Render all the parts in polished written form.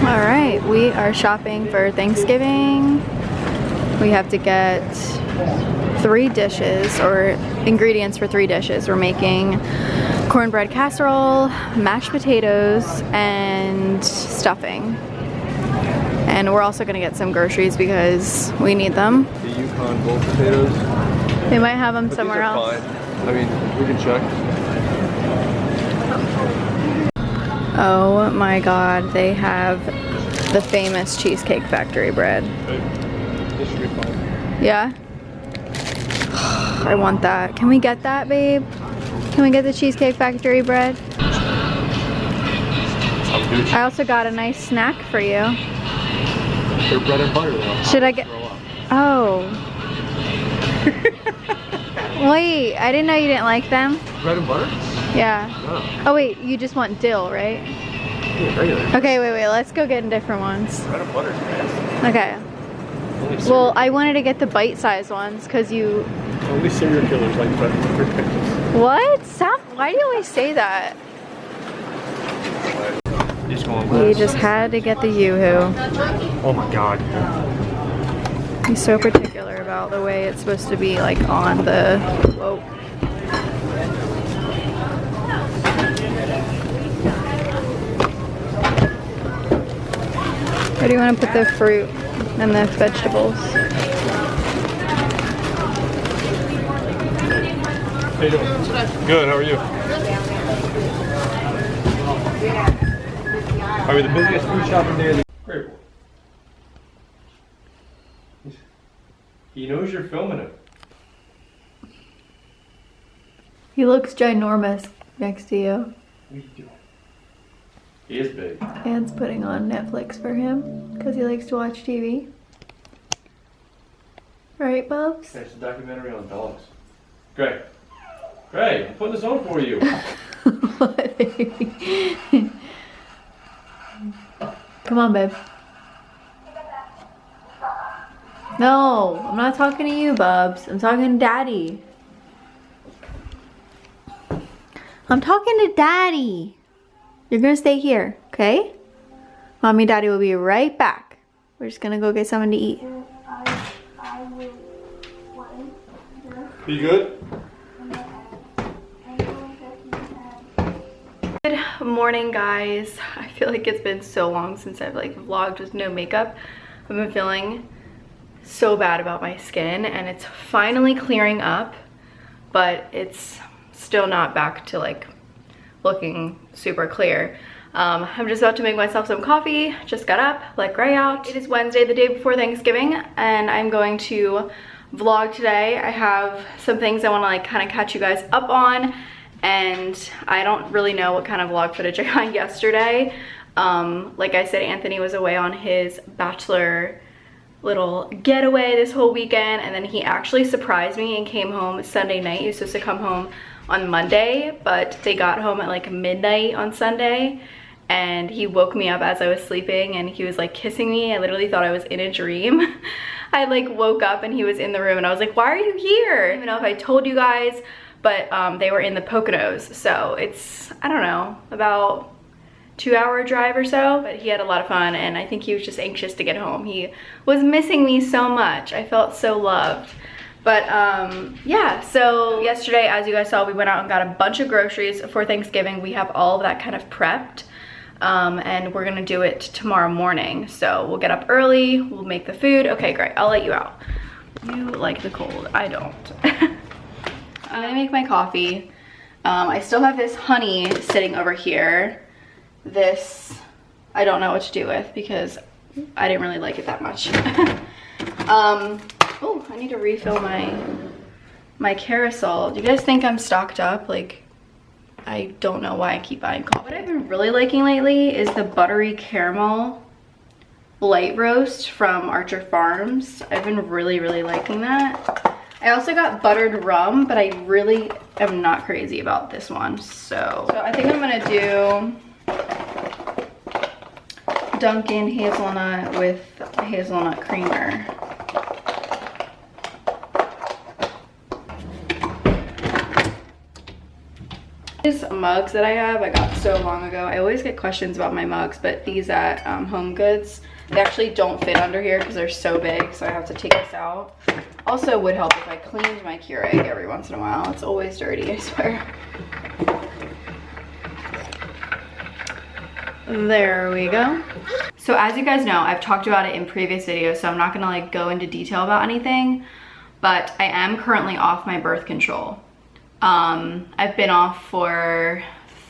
All right, we are shopping for Thanksgiving. We have to get 3 dishes, or ingredients for 3 dishes. We're making cornbread casserole, mashed potatoes, and stuffing. And we're also gonna get some groceries because we need them. The Yukon gold potatoes. They might have them somewhere else. Fine. I mean, we can check. Oh my god, they have the famous Cheesecake Factory bread. This should be fine. Yeah? I want that. Can we get that, babe? Can we get the Cheesecake Factory bread? I also got a nice snack for you. They're bread and butter though. Should I get... Oh. Wait, I didn't know you didn't like them. Bread and butter? Yeah. No. Oh wait, you just want dill, right? Yeah, regular. Okay, wait, let's go get different ones. Bread and butter is nasty. Okay. Well, I wanted to get the bite-sized ones because you... Only serial killers like bread and butter. What? Stop. Why do you always say that? You just had to get the Yoo-hoo. Oh my god. He's so particular about the way it's supposed to be, like, on the... Whoa. Where do you want to put the fruit and the vegetables? How you doing? Good, how are you? Are we the busiest food shopping day of the Great. He knows you're filming him. He looks ginormous next to you. What are you doing? He is big. Anne's putting on Netflix for him because he likes to watch TV. Right, Bubs? There's a documentary on dogs. Greg. Greg, I'm putting this on for you. What, baby? Come on, babe. No, I'm not talking to you, Bubs. I'm talking to Daddy. I'm talking to Daddy. You're gonna stay here, okay? Mommy and Daddy will be right back. We're just gonna go get something to eat. You good? Good morning, guys. I feel like it's been so long since I've like vlogged with no makeup. I've been feeling so bad about my skin and it's finally clearing up, but it's still not back to like looking super clear. I'm just about to make myself some coffee. Just got up, let Gray out. It is Wednesday, the day before Thanksgiving, and I'm going to vlog today. I have some things I want to like kind of catch you guys up on, and I don't really know what kind of vlog footage I got yesterday. Like I said, Anthony was away on his bachelor little getaway this whole weekend, and then he actually surprised me and came home Sunday night. He was supposed to come home on Monday, but they got home at like midnight on Sunday, and he woke me up as I was sleeping and he was like kissing me. I literally thought I was in a dream. I like woke up and he was in the room and I was like, why are you here? I don't even know if I told you guys, but they were in the Poconos, so it's, I don't know, about 2-hour drive or so, but he had a lot of fun and I think he was just anxious to get home. He was missing me so much. I felt so loved. But yeah, so yesterday, as you guys saw, we went out and got a bunch of groceries for Thanksgiving. We have all of that kind of prepped, and we're gonna do it tomorrow morning. So we'll get up early, we'll make the food. Okay, great, I'll let you out. You like the cold, I don't. I'm gonna make my coffee. I still have this honey sitting over here. This, I don't know what to do with because I didn't really like it that much. Oh, I need to refill my carousel. Do you guys think I'm stocked up? Like, I don't know why I keep buying coffee. What I've been really liking lately is the buttery caramel light roast from Archer Farms. I've been really, really liking that. I also got buttered rum, but I really am not crazy about this one. So I think I'm gonna do Dunkin' hazelnut with hazelnut creamer. These mugs that I have, I got so long ago. I always get questions about my mugs, but these at Home Goods, they actually don't fit under here because they're so big, so I have to take this out. Also would help if I cleaned my Keurig every once in a while. It's always dirty, I swear. There we go. So as you guys know, I've talked about it in previous videos, so I'm not gonna like go into detail about anything, but I am currently off my birth control. I've been off for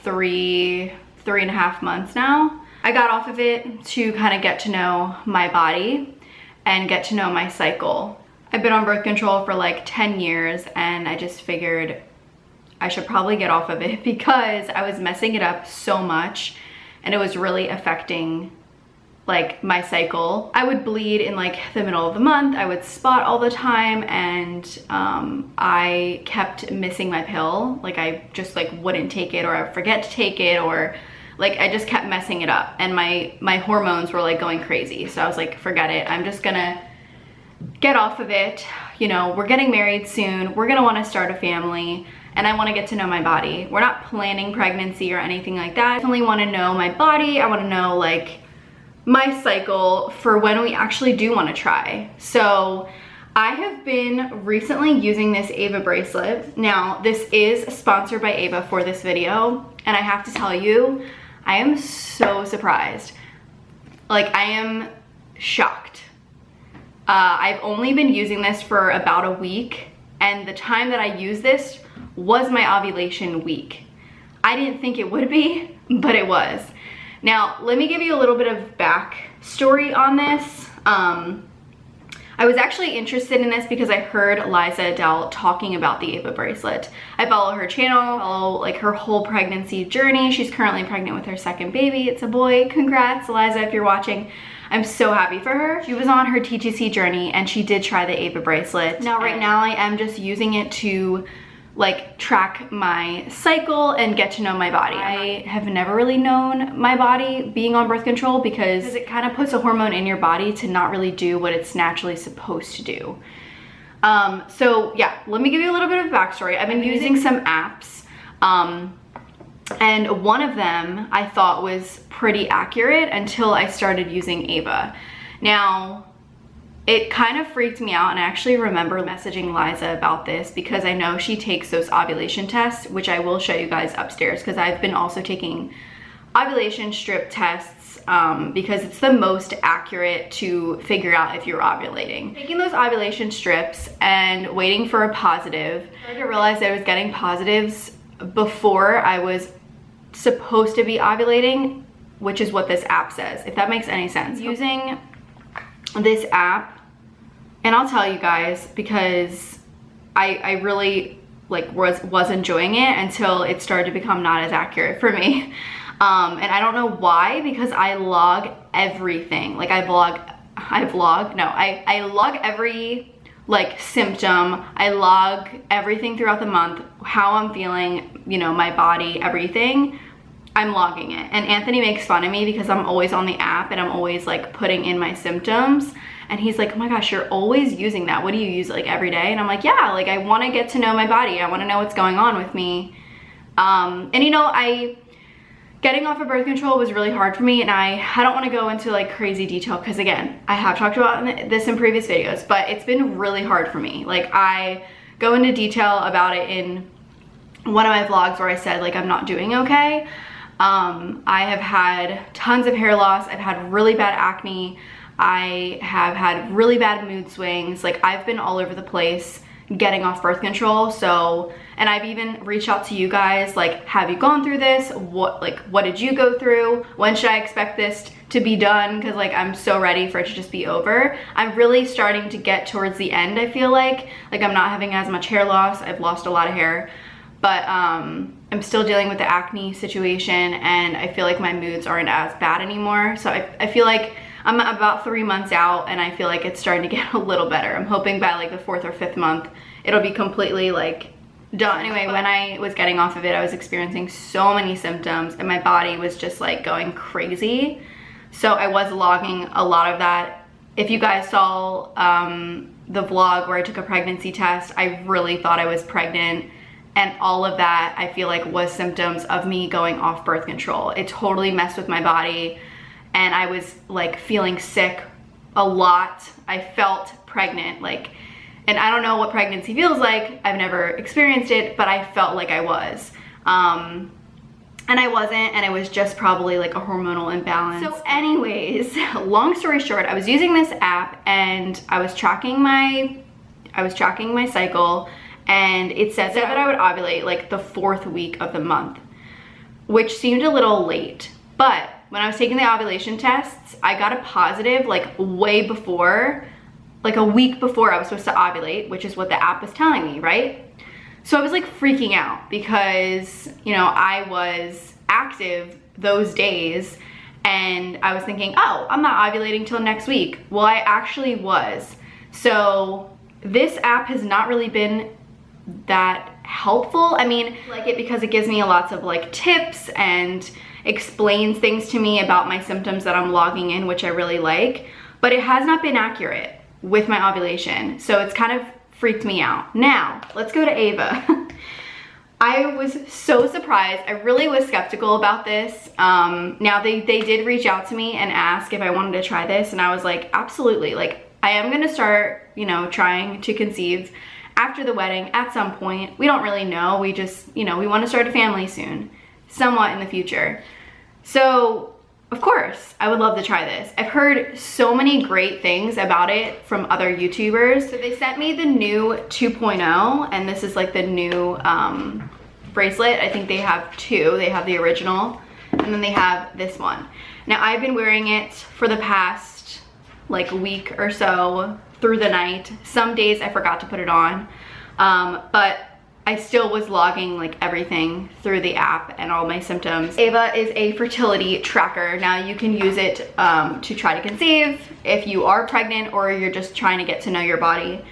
three and a half months now. I got off of it to kind of get to know my body and get to know my cycle. I've been on birth control for like 10 years and I just figured I should probably get off of it because I was messing it up so much and it was really affecting like my cycle. I would bleed in like the middle of the month, I would spot all the time, and I kept missing my pill. Like I just like wouldn't take it, or I would forget to take it, or like I just kept messing it up, and my hormones were like going crazy. So I was like, forget it, I'm just gonna get off of it. You know, we're getting married soon, we're gonna want to start a family, and I want to get to know my body. We're not planning pregnancy or anything like that. I definitely want to know my body. I want to know like my cycle for when we actually do want to try. So I have been recently using this Ava bracelet. Now this is sponsored by Ava for this video, and I have to tell you, I am so surprised. Like I am shocked. I've only been using this for about a week, and the time that I used this was my ovulation week. I didn't think it would be, but it was. Now, let me give you a little bit of backstory on this. I was actually interested in this because I heard Liza Adele talking about the Ava bracelet. I follow her channel, follow like her whole pregnancy journey. She's currently pregnant with her second baby. It's a boy. Congrats, Liza, if you're watching. I'm so happy for her. She was on her TTC journey and she did try the Ava bracelet. Now, right now I am just using it to like track my cycle and get to know my body. I have never really known my body being on birth control because it kind of puts a hormone in your body to not really do what it's naturally supposed to do. So yeah, let me give you a little bit of backstory. I've been using some apps, and one of them I thought was pretty accurate until I started using Ava. Now, it kind of freaked me out, and I actually remember messaging Liza about this because I know she takes those ovulation tests, which I will show you guys upstairs because I've been also taking ovulation strip tests because it's the most accurate to figure out if you're ovulating. Taking those ovulation strips and waiting for a positive, I started to realize I was getting positives before I was supposed to be ovulating, which is what this app says, if that makes any sense. Using this app, and I'll tell you guys because I really like was enjoying it until it started to become not as accurate for me. And I don't know why, because I log everything. Like I log every like symptom. I log everything throughout the month, how I'm feeling, you know, my body, everything. I'm logging it. And Anthony makes fun of me because I'm always on the app and I'm always like putting in my symptoms. And he's like, oh my gosh, you're always using that. What do you use like every day? And I'm like, yeah, like I want to get to know my body. I want to know what's going on with me. And you know, getting off of birth control was really hard for me, and I don't want to go into like crazy detail because again, I have talked about this in previous videos, but it's been really hard for me. Like I go into detail about it in one of my vlogs where I said like I'm not doing okay. I have had tons of hair loss. I've had really bad acne. I have had really bad mood swings. Like I've been all over the place getting off birth control. So, and I've even reached out to you guys, like, have you gone through this? What did you go through? When should I expect this to be done? Because like I'm so ready for it to just be over. I'm really starting to get towards the end, I feel like I'm not having as much hair loss. I've lost a lot of hair, but I'm still dealing with the acne situation, and I feel like my moods aren't as bad anymore. So I feel like I'm about 3 months out, and I feel like it's starting to get a little better. I'm hoping by like the 4th or 5th month, it'll be completely like done. Anyway, when I was getting off of it, I was experiencing so many symptoms, and my body was just like going crazy. So I was logging a lot of that. If you guys saw the vlog where I took a pregnancy test, I really thought I was pregnant. And all of that, I feel like, was symptoms of me going off birth control. It totally messed with my body, and I was like feeling sick a lot. I felt pregnant, like, and I don't know what pregnancy feels like. I've never experienced it, but I felt like I was. And I wasn't, and it was just probably like a hormonal imbalance. So anyways, long story short, I was using this app and I was tracking my cycle, and it said that I would ovulate like the 4th week of the month, which seemed a little late. But when I was taking the ovulation tests, I got a positive like way before, like a week before I was supposed to ovulate, which is what the app was telling me, right? So I was like freaking out because, you know, I was active those days and I was thinking, oh, I'm not ovulating till next week. Well, I actually was. So this app has not really been that helpful. I mean, I like it because it gives me lots of like tips and explains things to me about my symptoms that I'm logging in, which I really like, but it has not been accurate with my ovulation. So it's kind of freaked me out. Now, let's go to Ava. I was so surprised. I really was skeptical about this. Now they did reach out to me and ask if I wanted to try this, and I was like, absolutely. Like, I am gonna start, you know, trying to conceive after the wedding at some point. We don't really know. We just, you know, we want to start a family soon, somewhat in the future. So of course, I would love to try this. I've heard so many great things about it from other YouTubers. So they sent me the new 2.0, and this is like the new bracelet. I think they have 2. They have the original, and then they have this one. Now, I've been wearing it for the past like week or so through the night. Some days I forgot to put it on, but I still was logging like everything through the app and all my symptoms. Ava is a fertility tracker. Now you can use it to try to conceive if you are pregnant or you're just trying to get to know your body.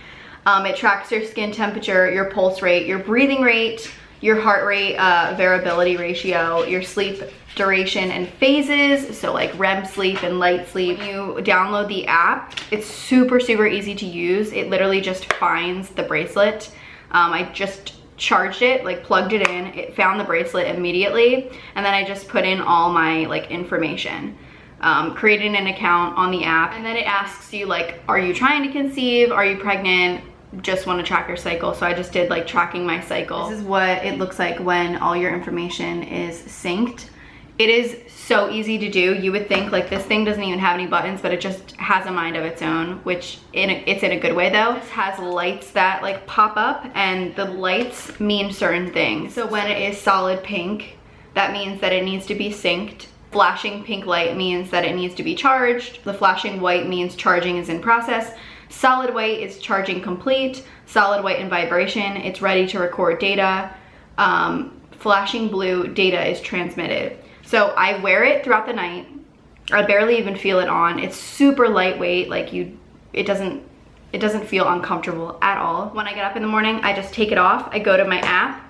It tracks your skin temperature, your pulse rate, your breathing rate, your heart rate variability ratio, your sleep duration and phases, so like REM sleep and light sleep. When you download the app, it's super easy to use. It literally just finds the bracelet. I just charged it, like plugged it in, it found the bracelet immediately, and then I just put in all my like information, created an account on the app, and then it asks you like, are you trying to conceive, are you pregnant, just want to track your cycle. So I just did like tracking my cycle. This is what it looks like when all your information is synced. It is so easy to do. You would think like this thing doesn't even have any buttons, but it just has a mind of its own, which it's in a good way though. It has lights that like pop up, and the lights mean certain things. So when it is solid pink, that means that it needs to be synced. Flashing pink light means that it needs to be charged. The flashing white means charging is in process. Solid white is charging complete. Solid white and vibration, it's ready to record data. Flashing blue, data is transmitted. So I wear it throughout the night. I barely even feel it on. It's super lightweight, like it doesn't feel uncomfortable at all. When I get up in the morning, I just take it off. I go to my app,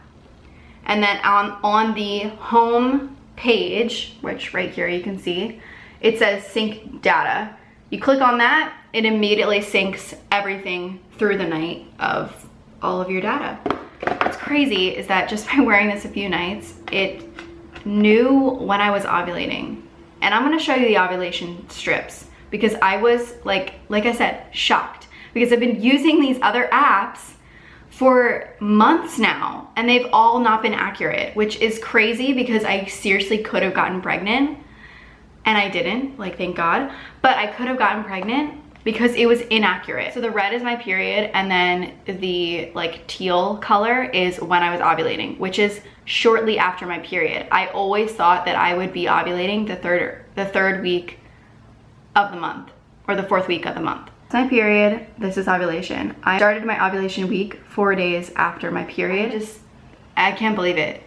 and then on the home page, which right here you can see, it says sync data. You click on that, it immediately syncs everything through the night of all of your data. What's crazy is that just by wearing this a few nights, it knew when I was ovulating. And I'm gonna show you the ovulation strips, because I was like I said, shocked, because I've been using these other apps for months now and they've all not been accurate, which is crazy because I seriously could have gotten pregnant and I didn't, like, thank God, but I could have gotten pregnant because it was inaccurate. So the red is my period, and then the like teal color is when I was ovulating, which is shortly after my period. I always thought that I would be ovulating the third week of the month, or the 4th week of the month. It's my period, this is ovulation. I started my ovulation week 4 days after my period. I can't believe it.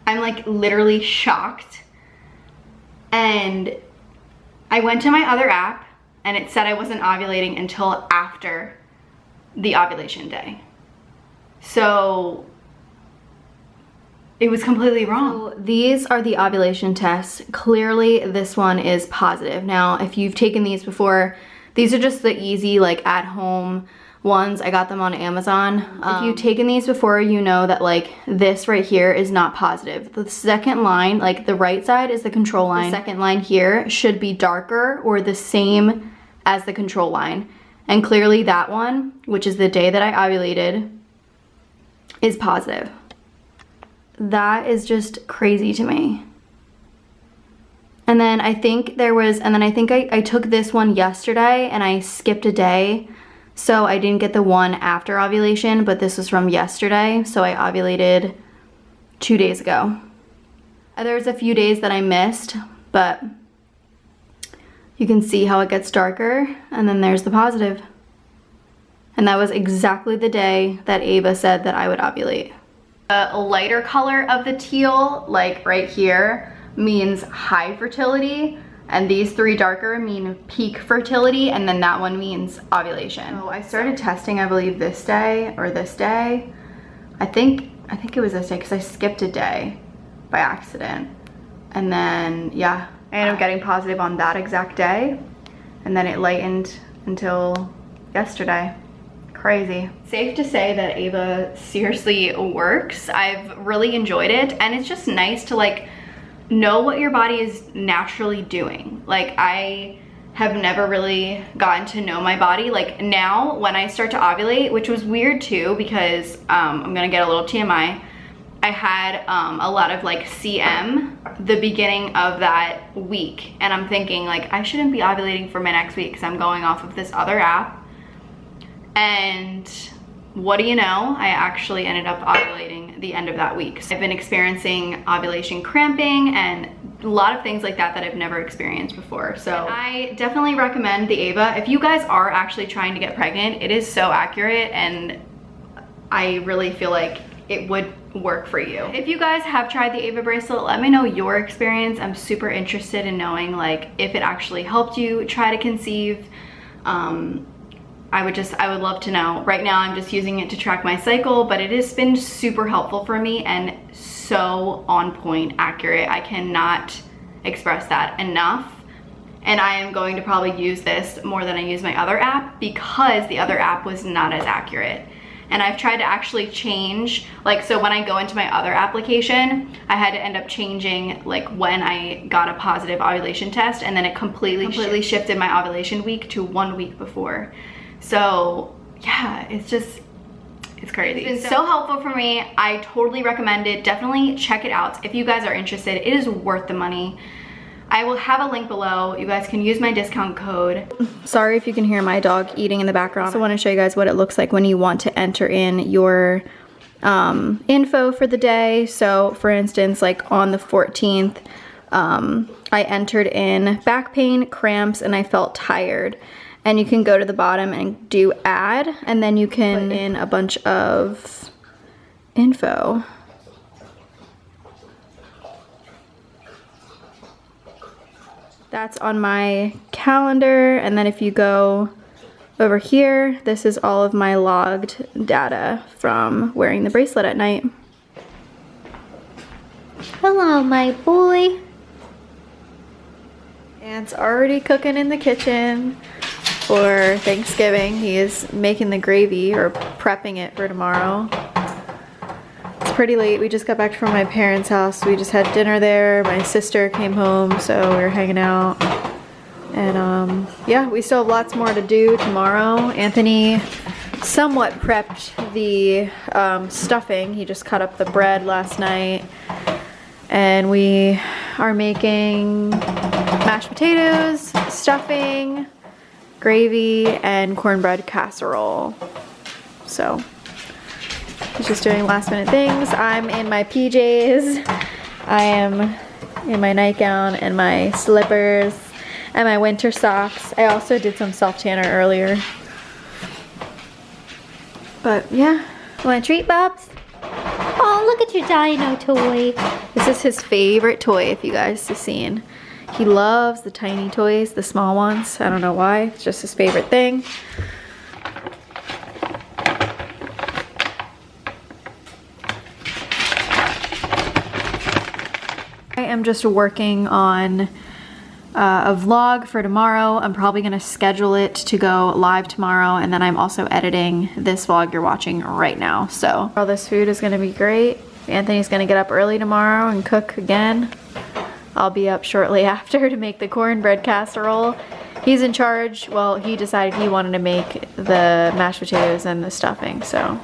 I'm like literally shocked. And I went to my other app and it said I wasn't ovulating until after the ovulation day. So it was completely wrong. So these are the ovulation tests. Clearly this one is positive. Now, if you've taken these before, these are just the easy, like, at home ones. I got them on Amazon. If you've taken these before, you know that like this right here is not positive. The second line, like the right side is the control line. The second line here should be darker or the same as the control line. And clearly that one, which is the day that I ovulated, is positive. That is just crazy to me. And then I think I took this one yesterday and I skipped a day. So I didn't get the one after ovulation, but this was from yesterday. So I ovulated 2 days ago. There's a few days that I missed, but you can see how it gets darker, and then there's the positive. And that was exactly the day that Ava said that I would ovulate. The lighter color of the teal, like right here, means high fertility, and these three darker mean peak fertility, and then that one means ovulation. So I started testing, I believe this day or this day. I think it was this day because I skipped a day by accident. And then yeah, I ended up getting positive on that exact day, and then it lightened until yesterday. Crazy. Safe to say that Ava seriously works. I've really enjoyed it, and it's just nice to like know what your body is naturally doing. Like I have never really gotten to know my body. Like now when I start to ovulate, which was weird too because I'm gonna get a little TMI, I had a lot of like CM the beginning of that week, and I'm thinking like I shouldn't be ovulating for my next week because I'm going off of this other app. And what do you know, I actually ended up ovulating the end of that week. So I've been experiencing ovulation cramping and a lot of things like that that I've never experienced before. So I definitely recommend the Ava. If you guys are actually trying to get pregnant, it is so accurate, and I really feel like it would work for you. If you guys have tried the Ava bracelet, let me know your experience. I'm super interested in knowing like if it actually helped you try to conceive. I would love to know. Right now I'm just using it to track my cycle, but it has been super helpful for me and so on point accurate. I cannot express that enough. And I am going to probably use this more than I use my other app because the other app was not as accurate. And I've tried to actually change, like, so when I go into my other application, I had to end up changing like when I got a positive ovulation test, and then it completely shifted my ovulation week to 1 week before. So yeah, it's crazy. It's been so helpful for me. I totally recommend it. Definitely check it out if you guys are interested. It is worth the money. I will have a link below. You guys can use my discount code. Sorry if you can hear my dog eating in the background. I also want to show you guys what it looks like when you want to enter in your info for the day. So for instance, like on the 14th, I entered in back pain, cramps, and I felt tired. And you can go to the bottom and do add, and then you can put in a bunch of info. That's on my calendar, and then if you go over here, this is all of my logged data from wearing the bracelet at night. Hello, my boy. Aunt's already cooking in the kitchen for Thanksgiving. He is making the gravy or prepping it for tomorrow. It's pretty late. We just got back from my parents' house. We just had dinner there. My sister came home, so we were hanging out. And yeah, we still have lots more to do tomorrow. Anthony somewhat prepped the stuffing. He just cut up the bread last night. And we are making mashed potatoes, stuffing, gravy, and cornbread casserole. So he's just doing last minute things. I'm in my PJs. I am in my nightgown and my slippers and my winter socks. I also did some self-tanner earlier. But yeah. Want a treat, Bubs? Oh, look at your dino toy. This is his favorite toy, if you guys have seen. He loves the tiny toys, the small ones. I don't know why, it's just his favorite thing. I am just working on a vlog for tomorrow. I'm probably gonna schedule it to go live tomorrow, and then I'm also editing this vlog you're watching right now. So all this food is gonna be great. Anthony's gonna get up early tomorrow and cook again. I'll be up shortly after to make the cornbread casserole. He's in charge. Well, he decided he wanted to make the mashed potatoes and the stuffing, so